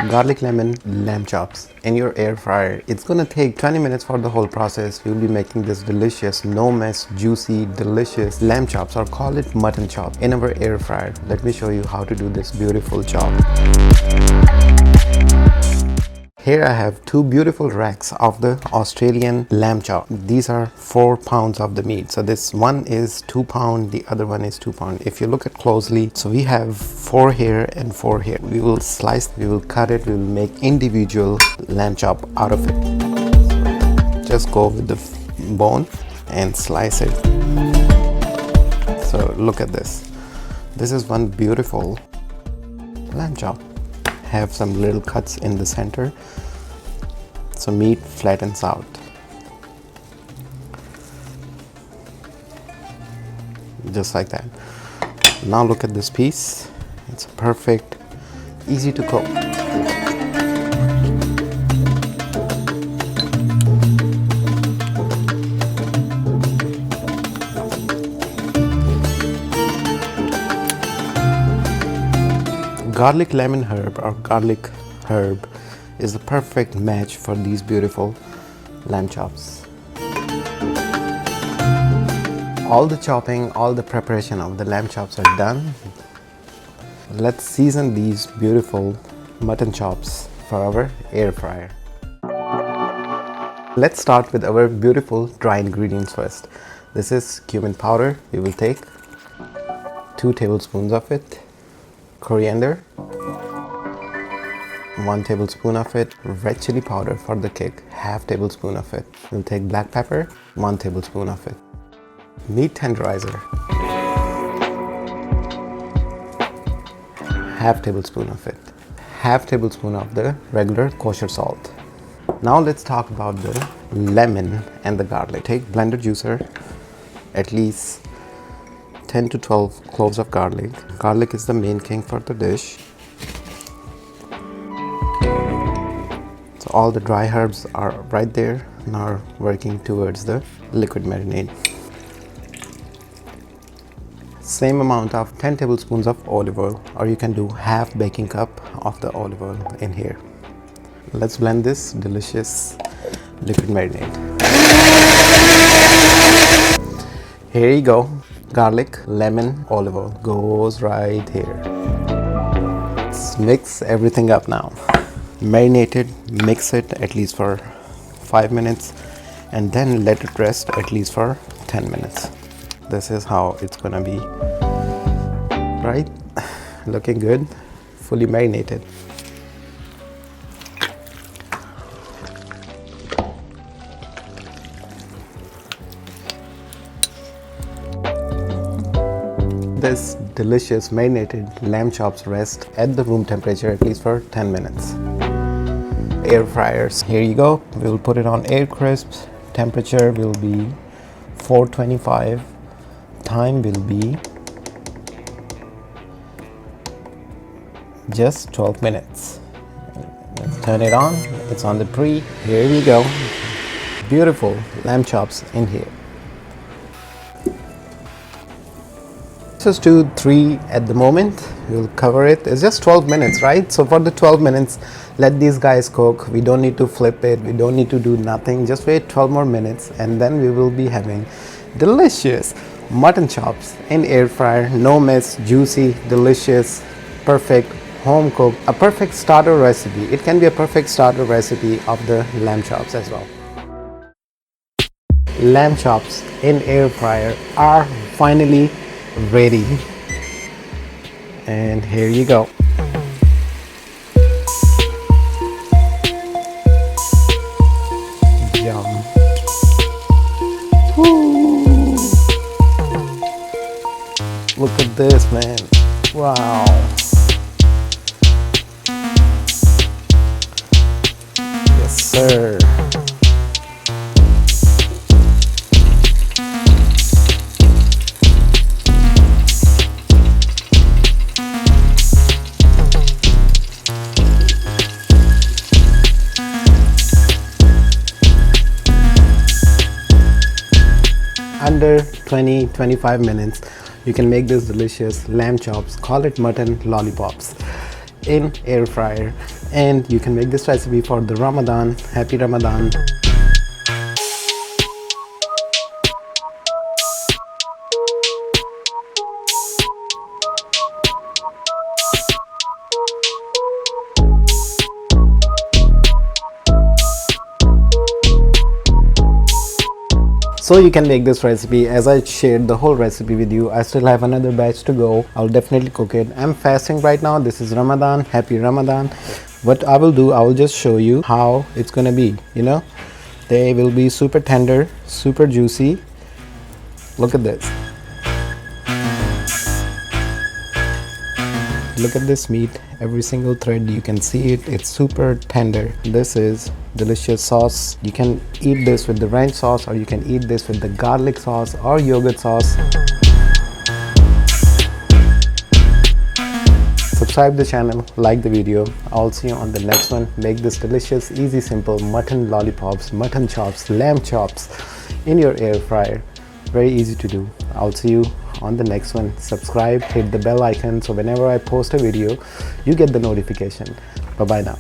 Garlic lemon lamb chops in your air fryer. It's gonna take 20 minutes for the whole process. We'll be making this delicious, no mess, juicy, delicious lamb chops, or call it mutton chop, in our air fryer. Let me show you how to do this beautiful chop. Here I have two beautiful racks of the Australian lamb chop. These are 4 pounds of the meat. So this one is 2 pound, the other one is 2 pound. If you look at closely, so we have 4 here and 4 here. We will slice, we will cut it, we will make individual lamb chop out of it. Just go with the bone and slice it. So look at this. This is one beautiful lamb chop. Have some little cuts in the center so meat flattens out. Just like that. Now look at this piece. It's perfect, easy to cook. Garlic lemon herb or garlic herb is the perfect match for these beautiful lamb chops. All the chopping, all the preparation of the lamb chops are done. Let's season these beautiful mutton chops for our air fryer. Let's start with our beautiful dry ingredients first. This is cumin powder. We will take 2 tablespoons of it. Coriander, 1 tablespoon of it. Red chili powder for the kick, half tablespoon of it. We'll take black pepper, 1 tablespoon of it. Meat tenderizer, half tablespoon of it. Half tablespoon of the regular kosher salt. Now let's talk about the lemon and the garlic. Take blender juicer, at least 10 to 12 cloves of garlic. Garlic is the main king for the dish. So all the dry herbs are right there. Now working towards the liquid marinade. Same amount of 10 tablespoons of olive oil, or you can do half baking cup of the olive oil in here. Let's blend this delicious liquid marinade. Here you go. Garlic, lemon, olive oil goes right here. Let's mix everything up now. Marinate it, mix it at least for 5 minutes, and then let it rest at least for 10 minutes. This is how it's gonna be. Right? Looking good, fully marinated. This delicious marinated lamb chops rest at the room temperature at least for 10 minutes. Air fryers. Here you go. We'll put it on air crisp. Temperature will be 425. Time will be just 12 minutes. Let's turn it on. It's on the pre. Here we go. Beautiful lamb chops in here. This is 2-3 at the moment. We'll cover it. It's just 12 minutes, right? So for the 12 minutes, let these guys cook. We don't need to flip it. We don't need to do nothing. Just wait 12 more minutes, and then we will be having delicious mutton chops in air fryer. No mess, juicy, delicious, perfect, home cooked. A perfect starter recipe. It can be a perfect starter recipe of the lamb chops as well. Lamb chops in air fryer are finally ready, and here you go. Yum. Woo. Look at this, man. Wow. Yes, sir. Under 20-25 minutes you can make this delicious lamb chops, call it mutton lollipops, in air fryer. and you can make this recipe for the Ramadan. Happy Ramadan. So you can make this recipe. As I shared the whole recipe with you, I still have another batch to go. I'll definitely cook it. I'm fasting right now. This is Ramadan. Happy Ramadan. What I will do, I will just show you how it's gonna be. You know, they will be super tender, super juicy. Look at this. Look at this meat. Every single thread, you can see it. It's super tender. This is delicious sauce. You can eat this with the ranch sauce, or you can eat this with the garlic sauce or yogurt sauce. Subscribe the channel, like the video. I'll see you on the next one. Make this delicious, easy, simple mutton lollipops, mutton chops, lamb chops in your air fryer. Very easy to do. I'll see you on the next one. Subscribe, hit the bell icon so whenever I post a video, you get the notification. Bye bye now.